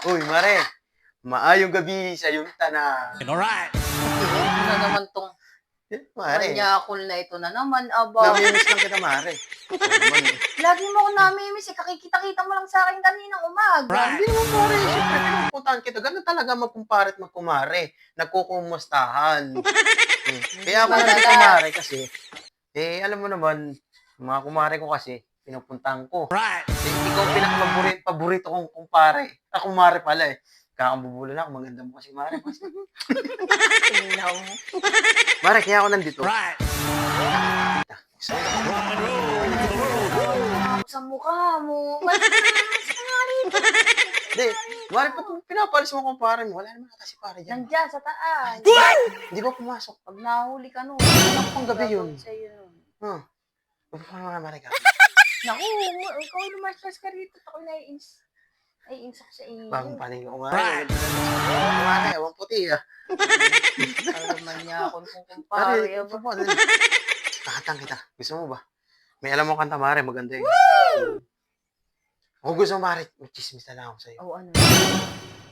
Uy, mare, maayong gabi sa iyong tanan. Alright. Ano na naman tong Mare, manyakol na ito na naman, aba. namimiss lang kita, mare. Oo naman eh. Lagi mo ako namimiss, kakikita-kita mo lang sa akin kaninang umaga. Right. Hindi naman, mare. Siyempre, pinupuntahan kita. Ganun talaga magkumpare at magkumare. Nagkukumustahan. Kaya ako Madalas. nandito, mare, kasi, alam mo naman, mga kumare ko kasi, pinupuntahan ko. Right. Ikaw ang pinaka-paborito kong kumpare. Kumare pala eh. Kakambubula na ako. Maganda mo kasi, mare. Tingnan mo. Mare, kaya ako nandito. Right. Rock and roll to the world. Sa mukha mo. Mas nga rito. Hindi, mare, ba't pinapalis mo kumpare mo? Wala naman ata si pare dyan. Nandyan sa taas. Hindi ba pumasok? Pag nahuli ka nun. Pang gabi yun. Sa'yo nun. Huh. Paano nga, mare ka? Naku, ikaw ay lumasas ka rito. Ako naiinis. Naiinis ako sa iyo. Bagong panig ko nga. Right. Mare, awang puti ah. Alam man niya ako kung Pare, kumpare. ito po. Kakatang kita. Gusto mo ba? May alam mo kanta, mare. Maganda yun. Kung gusto mo, mare, chismis na lang ako sa'yo. Oo, ano.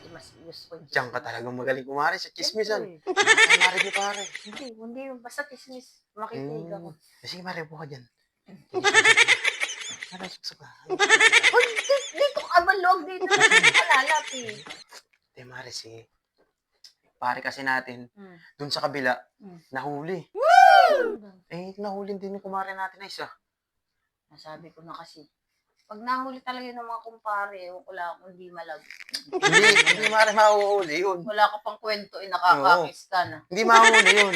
Mas gusto ko. Diyan ka talagang magaling kumare sa chismisan. Siyempre. Ay, mare ko, pare. Hindi. Basta chismis. Makikinig ako. Sige, mare, buka dyan. Mare, suksok na. Uy, dito ka malog dito. Kalalap eh. Hindi, mare, pare kasi natin, dun sa kabila, nahuli. Nahuli din yung kumare natin na isa. Nasabi ko na kasi. Pag nahuli talaga ng mga kumpare, wala akong hindi malag. Hindi mare mahuhuli yun. Wala ka pang kwento, nakakakis ka na. Hindi mahuhuli yun.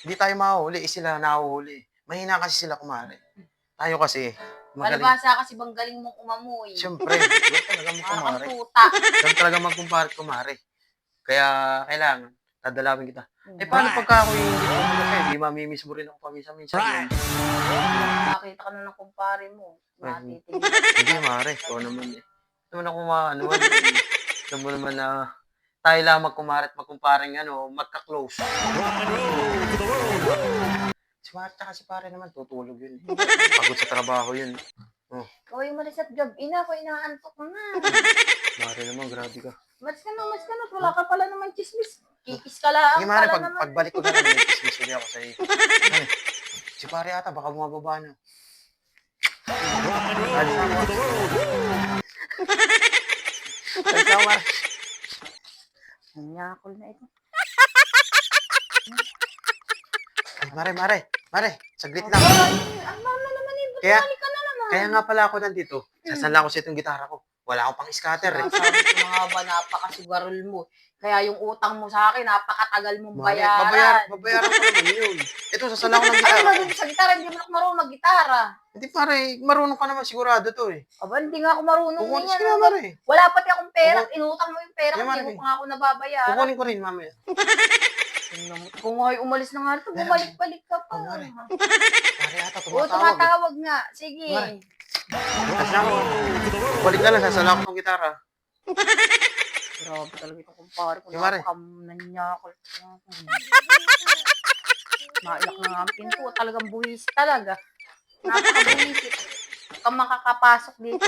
Hindi tayo mahuhuli, sila nahuhuli. Mahina kasi sila kumare. Tayo kasi, magaling. Palabasa kasi bang galing mong umamoy. Siyempre, doon talaga Parang magkumare. tuta. Doon talaga magkumpare at kumare. Kaya, kailangan, dadalawin kita. Paano pagka ako yung hindi ko kasi, di mamimiss mo rin ako paminsan-minsan. Right. Nakita ka na ng kumpare mo. Matitigil. Hindi, mare. Ikaw naman eh. Naman ako ano man. Alam mo naman na tayo lang magkumare at magkumparing magka-close. Rock and roll to the world. Si Marta kasi pare naman, tutulog yun eh. Pagod sa trabaho yun. Ikaw ay malis at gabi na, ako inaantok na. Mare naman, grabe ka. Mas ka na. Wala ka pala naman chismis. Kikis ka lang Sige mare, pala naman. pagbalik ko na lang, may kismis ulit ako sa'yo. Ay, si pare ata, baka bumababa na. Rock and roll to the world. Ay, ikaw mare. Manyakol na ito. Ay, mare, saglit lang. Ang mama naman eh. Kaya- Balik ka na naman. Kaya nga pala ako nandito. Sasanla ko sa itong gitara ko. Wala akong pang scatter eh. Sabi ko na nga ba, napakasugarol mo. Kaya yung utang mo sa akin, napakatagal mong Mare, bayaran. babayaran ko naman yun. Ito, sasala ko ng Ano gitara. ba dito sa gitara? Hindi mo na ako marunong mag-gitara. Hindi pare, marunong ka naman sigurado to eh. Aba, hindi nga ako marunong Kukunin niyan. sige na mare. Wala pati akong pera. Inutang mo yung pera. Yeah, Hindi Mare. mo pa nga ako nababayaran. Kukunin ko rin mamaya. Kung ay umalis na nga ito, bumalik-balik ka pa. Oh, Mare. Pare ata, Oo, tumatawag. tumatawag nga. Sige. Mare. Sasala ko. Balik na lang, sasala ko ng gitara. Grabe talaga itong kumpare ko. Yeah, Mare. Napakamnanyakol. Maiyak na nga ang pinto. Talagang buwis talaga. Napakabuwisit. Huwag kang makakapasok dito.